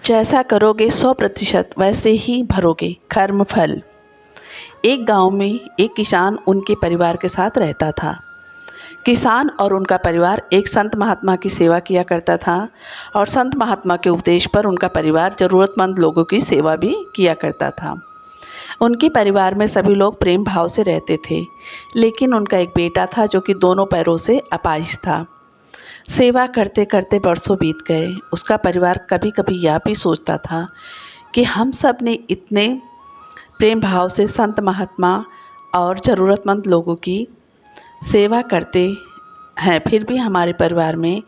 जैसा करोगे 100% वैसे ही भरोगे कर्म फल। एक गांव में एक किसान उनके परिवार के साथ रहता था। किसान और उनका परिवार एक संत महात्मा की सेवा किया करता था और संत महात्मा के उपदेश पर उनका परिवार ज़रूरतमंद लोगों की सेवा भी किया करता था। उनके परिवार में सभी लोग प्रेम भाव से रहते थे, लेकिन उनका एक बेटा था जो कि दोनों पैरों से अपाहिज था। सेवा करते करते बरसों बीत गए। उसका परिवार कभी कभी यह भी सोचता था कि हम सब ने इतने प्रेम भाव से संत महात्मा और ज़रूरतमंद लोगों की सेवा करते हैं, फिर भी हमारे परिवार में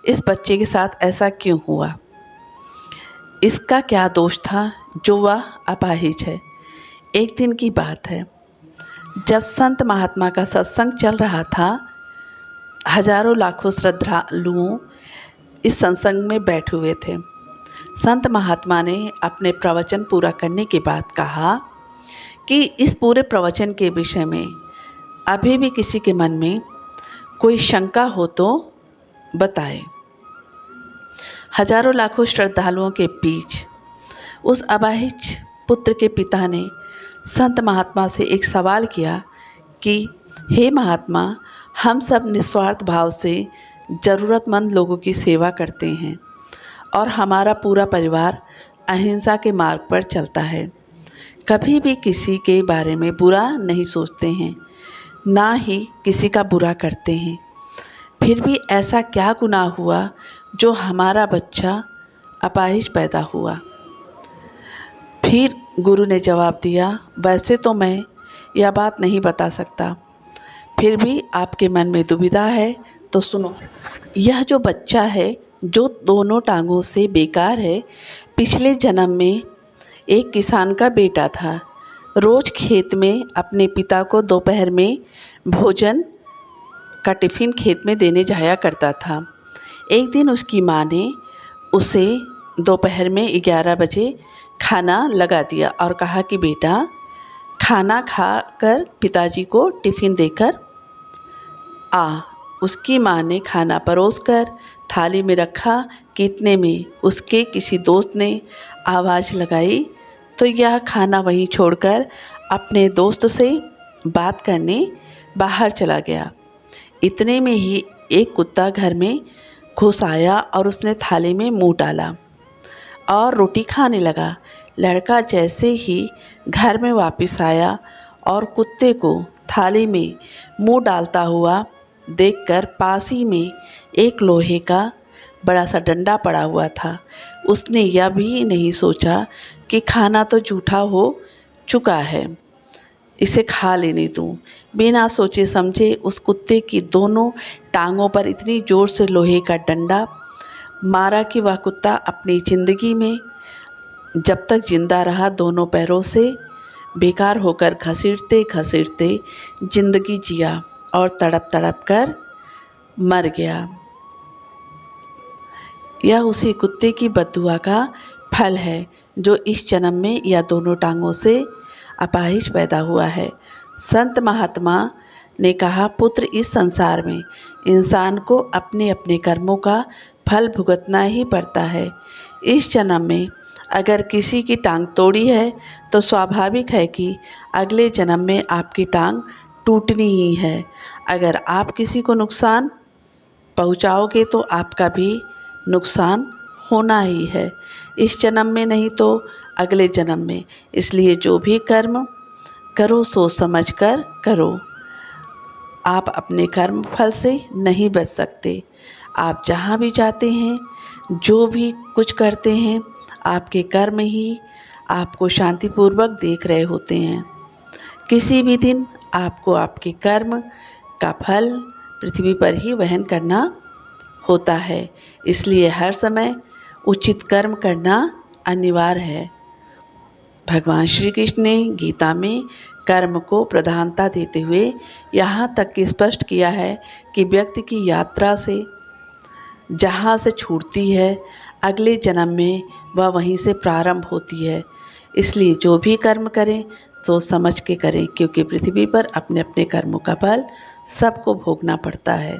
इस बच्चे के साथ ऐसा क्यों हुआ? इसका क्या दोष था जो वह अपाहिज है? एक दिन की बात है, जब संत महात्मा का सत्संग चल रहा था। हजारों लाखों श्रद्धालुओं इस सत्संग में बैठे हुए थे। संत महात्मा ने अपने प्रवचन पूरा करने के बाद कहा कि इस पूरे प्रवचन के विषय में अभी भी किसी के मन में कोई शंका हो तो बताए। हजारों लाखों श्रद्धालुओं के बीच उस अपाहिज पुत्र के पिता ने संत महात्मा से एक सवाल किया कि हे महात्मा, हम सब निस्वार्थ भाव से ज़रूरतमंद लोगों की सेवा करते हैं और हमारा पूरा परिवार अहिंसा के मार्ग पर चलता है। कभी भी किसी के बारे में बुरा नहीं सोचते हैं, ना ही किसी का बुरा करते हैं। फिर भी ऐसा क्या गुनाह हुआ जो हमारा बच्चा अपाहिज पैदा हुआ? फिर गुरु ने जवाब दिया, वैसे तो मैं यह बात नहीं बता सकता, फिर भी आपके मन में दुविधा है तो सुनो। यह जो बच्चा है जो दोनों टांगों से बेकार है, पिछले जन्म में एक किसान का बेटा था। रोज़ खेत में अपने पिता को दोपहर में भोजन का टिफ़िन खेत में देने जाया करता था। एक दिन उसकी माँ ने उसे दोपहर में 11 बजे खाना लगा दिया और कहा कि बेटा, खाना खाकर पिताजी को टिफ़िन देकर आ। उसकी माँ ने खाना परोसकर थाली में रखा कि इतने में उसके किसी दोस्त ने आवाज़ लगाई तो यह खाना वहीं छोड़कर अपने दोस्त से बात करने बाहर चला गया। इतने में ही एक कुत्ता घर में घुस आया और उसने थाली में मुंह डाला और रोटी खाने लगा। लड़का जैसे ही घर में वापस आया और कुत्ते को थाली में मुंह डालता हुआ देखकर पास ही में एक लोहे का बड़ा सा डंडा पड़ा हुआ था, उसने यह भी नहीं सोचा कि खाना तो जूठा हो चुका है, इसे खा लेने दूँ। बिना सोचे समझे उस कुत्ते की दोनों टांगों पर इतनी ज़ोर से लोहे का डंडा मारा कि वह कुत्ता अपनी ज़िंदगी में जब तक जिंदा रहा दोनों पैरों से बेकार होकर घसीटते घसीटते जिंदगी जिया और तड़प तड़प कर मर गया। यह उसी कुत्ते की बद्दुआ का फल है जो इस जन्म में यह दोनों टांगों से अपाहिज पैदा हुआ है। संत महात्मा ने कहा, पुत्र, इस संसार में इंसान को अपने अपने कर्मों का फल भुगतना ही पड़ता है। इस जन्म में अगर किसी की टांग तोड़ी है तो स्वाभाविक है कि अगले जन्म में आपकी टांग टूटनी ही है। अगर आप किसी को नुकसान पहुंचाओगे तो आपका भी नुकसान होना ही है, इस जन्म में नहीं तो अगले जन्म में। इसलिए जो भी कर्म करो सोच समझ कर करो। आप अपने कर्म फल से नहीं बच सकते। आप जहाँ भी जाते हैं, जो भी कुछ करते हैं, आपके कर्म ही आपको शांतिपूर्वक देख रहे होते हैं। किसी भी दिन आपको आपके कर्म का फल पृथ्वी पर ही वहन करना होता है, इसलिए हर समय उचित कर्म करना अनिवार्य है। भगवान श्री कृष्ण ने गीता में कर्म को प्रधानता देते हुए यहाँ तक कि स्पष्ट किया है कि व्यक्ति की यात्रा से जहाँ से छूटती है अगले जन्म में वह वहीं से प्रारंभ होती है। इसलिए जो भी कर्म करें सोच समझ के करें, क्योंकि पृथ्वी पर अपने अपने कर्मों का फल सबको भोगना पड़ता है।